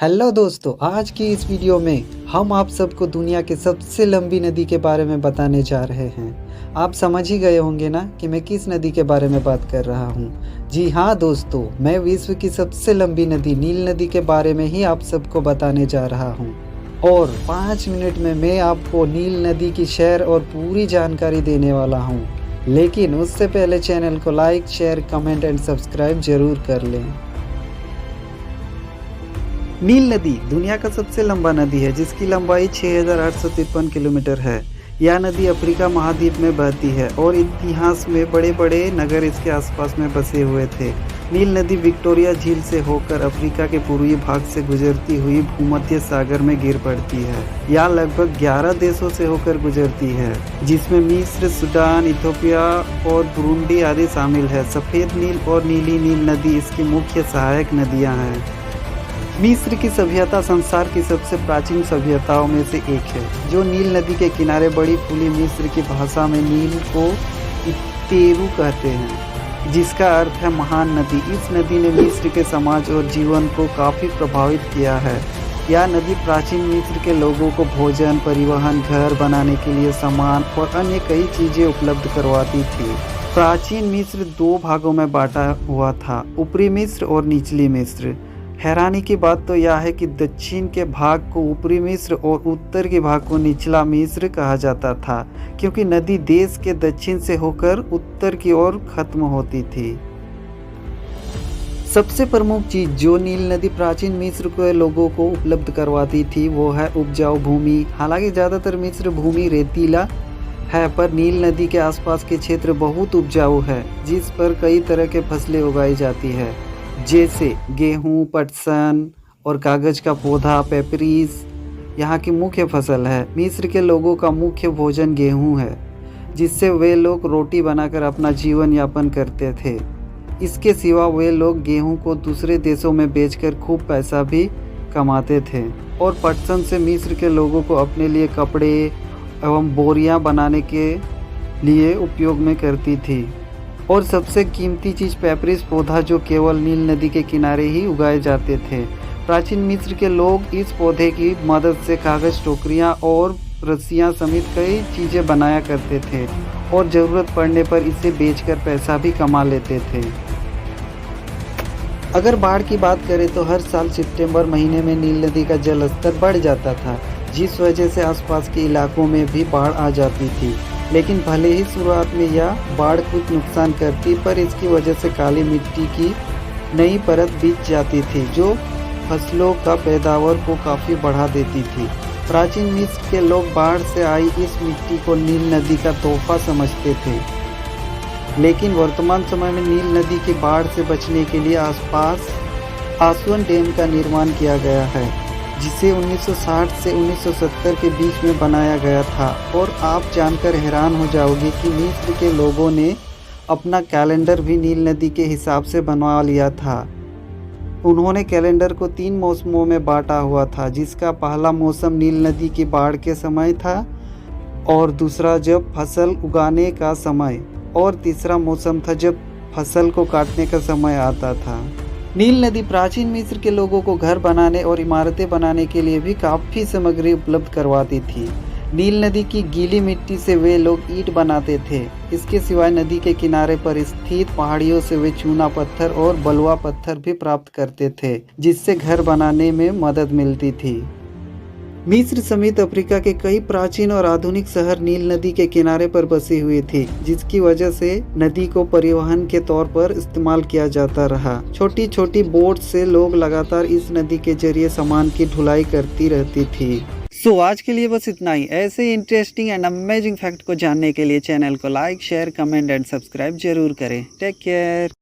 Hello दोस्तों, आज की इस वीडियो में हम आप सबको दुनिया की सबसे लंबी नदी के बारे में बताने जा रहे हैं। आप समझ ही गए होंगे ना कि मैं किस नदी के बारे में बात कर रहा हूँ। जी हाँ दोस्तों, मैं विश्व की सबसे लंबी नदी नील नदी के बारे में ही आप सबको बताने जा रहा हूँ। और 5 मिनट में मैं आपको नील नदी की सैर और पूरी जानकारी देने वाला हूँ। लेकिन उससे पहले चैनल को like, share, comment and subscribe जरूर कर लें। नील नदी दुनिया का सबसे लंबा नदी है, जिसकी लंबाई 6,853 किलोमीटर है। यह नदी अफ्रीका महाद्वीप में बहती है और इतिहास में बड़े बड़े नगर इसके आसपास में बसे हुए थे। नील नदी विक्टोरिया झील से होकर अफ्रीका के पूर्वी भाग से गुजरती हुई भूमध्य सागर में गिर पड़ती है। यह लगभग 11 देशों से होकर गुजरती है, जिसमें मिस्र, सूडान, इथियोपिया और बुरुंडी आदि शामिल है। सफ़ेद नील और नीली नील नदी इसकी मुख्य सहायक नदियाँ हैं। मिस्र की सभ्यता संसार की सबसे प्राचीन सभ्यताओं में से एक है, जो नील नदी के किनारे बड़ी फूली। मिस्र की भाषा में नील को इतेरू कहते हैं, जिसका अर्थ है महान नदी। इस नदी ने मिस्र के समाज और जीवन को काफ़ी प्रभावित किया है। यह नदी प्राचीन मिस्र के लोगों को भोजन, परिवहन, घर बनाने के लिए सामान और अन्य कई चीज़ें उपलब्ध करवाती थी। प्राचीन मिस्र 2 भागों में बांटा हुआ था, ऊपरी मिस्र और निचली मिस्र। हैरानी की बात तो यह है कि दक्षिण के भाग को ऊपरी मिस्र और उत्तर के भाग को निचला मिस्र कहा जाता था, क्योंकि नदी देश के दक्षिण से होकर उत्तर की ओर खत्म होती थी। सबसे प्रमुख चीज जो नील नदी प्राचीन मिस्र के लोगों को उपलब्ध करवाती थी वो है उपजाऊ भूमि। हालांकि ज़्यादातर मिस्र भूमि रेतीला है, पर नील नदी के आसपास के क्षेत्र बहुत उपजाऊ है, जिस पर कई तरह के फसलें उगाई जाती है, जैसे गेहूं, पटसन और कागज का पौधा पेपरीज यहाँ की मुख्य फसल है। मिस्र के लोगों का मुख्य भोजन गेहूं है, जिससे वे लोग रोटी बनाकर अपना जीवन यापन करते थे। इसके सिवा वे लोग गेहूं को दूसरे देशों में बेचकर खूब पैसा भी कमाते थे। और पटसन से मिस्र के लोगों को अपने लिए कपड़े एवं बोरियां बनाने के लिए उपयोग में करती थी। और सबसे कीमती चीज़ पेपरिस पौधा, जो केवल नील नदी के किनारे ही उगाए जाते थे। प्राचीन मिस्र के लोग इस पौधे की मदद से कागज, टोकरियां और रस्सियां समेत कई चीज़ें बनाया करते थे और ज़रूरत पड़ने पर इसे बेचकर पैसा भी कमा लेते थे। अगर बाढ़ की बात करें तो हर साल सितंबर महीने में नील नदी का जल स्तर बढ़ जाता था, जिस वजह से आसपास के इलाकों में भी बाढ़ आ जाती थी। लेकिन भले ही शुरुआत में यह बाढ़ कुछ नुकसान करती, पर इसकी वजह से काली मिट्टी की नई परत बिछ जाती थी, जो फसलों का पैदावार को काफ़ी बढ़ा देती थी। प्राचीन मिस्र के लोग बाढ़ से आई इस मिट्टी को नील नदी का तोहफा समझते थे। लेकिन वर्तमान समय में नील नदी की बाढ़ से बचने के लिए आसपास आसवन डैम का निर्माण किया गया है, जिसे 1960 से 1970 के बीच में बनाया गया था। और आप जानकर हैरान हो जाओगे कि मिस्र के लोगों ने अपना कैलेंडर भी नील नदी के हिसाब से बनवा लिया था। उन्होंने कैलेंडर को 3 मौसमों में बांटा हुआ था, जिसका पहला मौसम नील नदी की बाढ़ के समय था, और दूसरा जब फसल उगाने का समय, और तीसरा मौसम था जब फसल को काटने का समय आता था। नील नदी प्राचीन मिस्र के लोगों को घर बनाने और इमारतें बनाने के लिए भी काफ़ी सामग्री उपलब्ध करवाती थी। नील नदी की गीली मिट्टी से वे लोग ईंट बनाते थे। इसके सिवाय नदी के किनारे पर स्थित पहाड़ियों से वे चूना पत्थर और बलुआ पत्थर भी प्राप्त करते थे, जिससे घर बनाने में मदद मिलती थी। मिस्र समेत अफ्रीका के कई प्राचीन और आधुनिक शहर नील नदी के किनारे पर बसे हुए थे, जिसकी वजह से नदी को परिवहन के तौर पर इस्तेमाल किया जाता रहा। छोटी छोटी बोट से लोग लगातार इस नदी के जरिए सामान की ढुलाई करती रहती थी। सो आज के लिए बस इतना ही। ऐसे इंटरेस्टिंग एंड अमेजिंग फैक्ट को जानने के लिए चैनल को like, share, comment and subscribe जरूर करें। Take care.